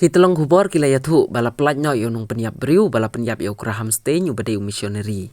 Kita long hubor kila yathu bala pelajno yonung penyap beriu bala penyap ya Graham Stein ubade missionary.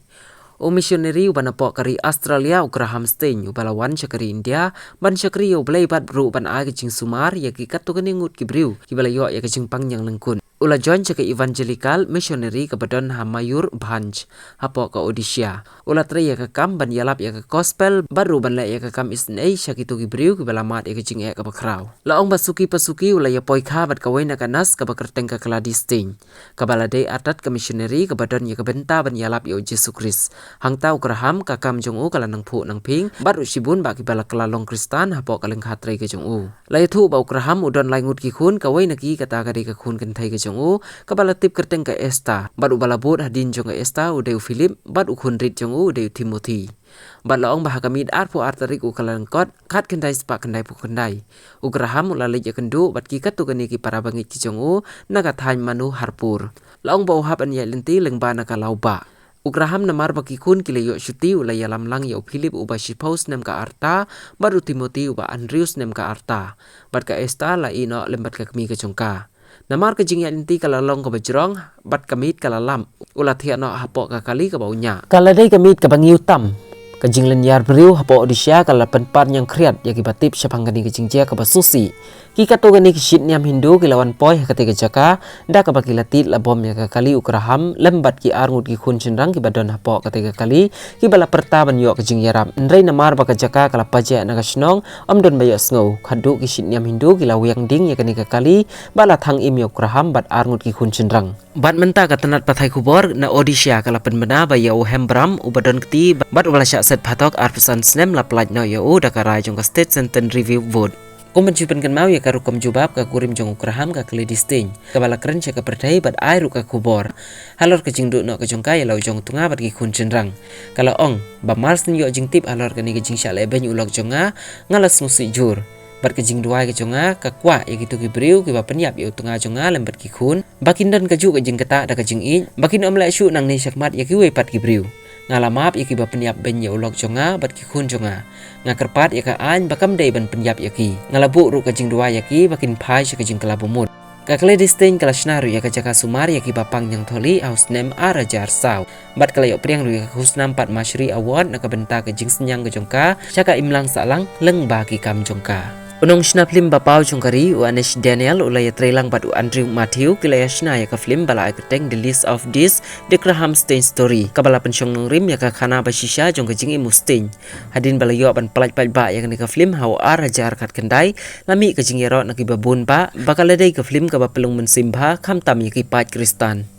O missionary ubana po kari Australia Graham Stein ubala wan syakari India ban syakari yo belai bat bru ban agi cing sumar ya ki katu keningut ki beriu ki bala yo ya cing pangjang lengkun. Ula join caka evangelical missionary ke badan Hamayur Bhanj hapo ke Odisha. Ula tre ya ke kam ban yalap ya ke gospel baru ban la ya ke kam isnei syakitu ki beriu ki bala mat ya ke cing ke bakrau. La ong basuki pasuki ula ya poi kha bat kawai na kanas ke bakerteng ke keladi sting. Ke bala day atat ke missionary ke badan ya ke benta ban yalap ya Yesus Kris. Hang tau Graham ka kam jong u kala nang phu nang ping baru sibun ba ki bala kelalong Kristan hapo kaleng hatre ke jong u. La ya thu ba Graham udon lai ngut ki khun kawai na ki kata ka ke khun kan thai ke jong kabala tip kerteng ke Esta badu bala bot hadin jong ke Esta udeu Philip badu khun rit jong udeu Timothy bad laong bah kamid arpu artarik u kalang kot kat kendai spa kendai pu kendai Graham ulale je kendu bad ki katu kani ki para bangit ki jong naga thain manu harpur laong bau hap an ya lenti lengba na kalau ba Graham namar baki kun kile yo syuti ulaya lam lang yo Philip uba Shipos nem ka arta baru Timothy uba Andrews nem ka arta bad ka Esta la ino lembat ka kami ke jongka namar ke jingya inti kala long ke bajrong bat kamit kala lam ulat hiano hapo ka kali ke baunya kala dai kamit ke bangi utam ke jinglen yar beriu hapo Odisha kala penpar yang kriat ya ki batip syapang gani ke jingjia ke basusi ki katu gani ke shit niam Hindu ki lawan poi ketika jaka nda ke baki latit labom ya ke kali Graham lembat ki arngut ki khun chenrang ki badon hapo ketika kali ki bala pertaban yo ke jingyaram ndrei namar baka jaka kala paje na kasnong omdon bayo sngo khadu ki shit niam Hindu ki lawang ding ya ke kali bala thang im yo Graham bat arngut ki khun chenrang bat menta ka tanat pathai kubor na Odisha kala penbena bayo hembram ubadon kti bat ubala set patok arpesan snem la pelaj no yo dakarai jong ka state senten review vote Kuman jupan kan mau ya ka rukom jubab ka kurim jong Graham ka kledi sting ka bala keren ka perdai bat ai ru ka kubor halor ka jing du no ka jong ka ya lau jong tunga bat ki khun chenrang kala ong ba mars yo jing tip halor ka ni ka jing sha le ben ulok jonga ngalas musi jur bat ka jing duai ka jonga ka kwa ya gitu ki briu ki ba penyap yo tunga jonga lembat ki khun bakin dan ka ju ka jing kata da ka jing i bakin om la shu nang ni sakmat ya ki we pat ki briu ngalamap ya ki ba penyap ben ya ulok jonga bat ki khun jonga ngakerpat ya ka an bakam dei ban penyap ya ki ngalabu ru ka jing dua ya ki bakin pai ka jing kelabumut ka kledi sting kala shnaru ya ka jaka sumar ya ki bapang yang tholi house name arajar saw bat kala yo priang ru ya husnam pat mashri award na ka benta ka jing senyang ka jongka chaka imlang salang leng ba ki kam jongka Unong shna film bapau jongkari u Anish Daniel ulaya trailang bat u Andrew Matthew kilaya shna ya ka film bala aketeng the list of this the Graham Stein story kabala pensyong nong rim ya ka khana ba shisha jong ka jing imu Stein hadin bala yo ban pelaj ba ya ka film how arajar kat kendai lami ka jing yaro na ki babun ba bakal dai ka film ka ba pelung mensimba kham tam ya ki pat Kristan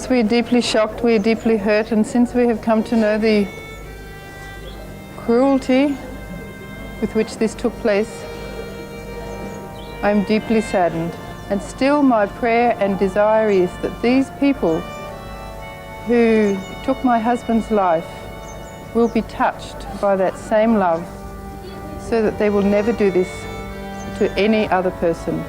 We're deeply shocked, we're deeply hurt, and since we have come to know the cruelty with which this took place, I'm deeply saddened. And still my prayer and desire is that these people who took my husband's life will be touched by that same love so that they will never do this to any other person.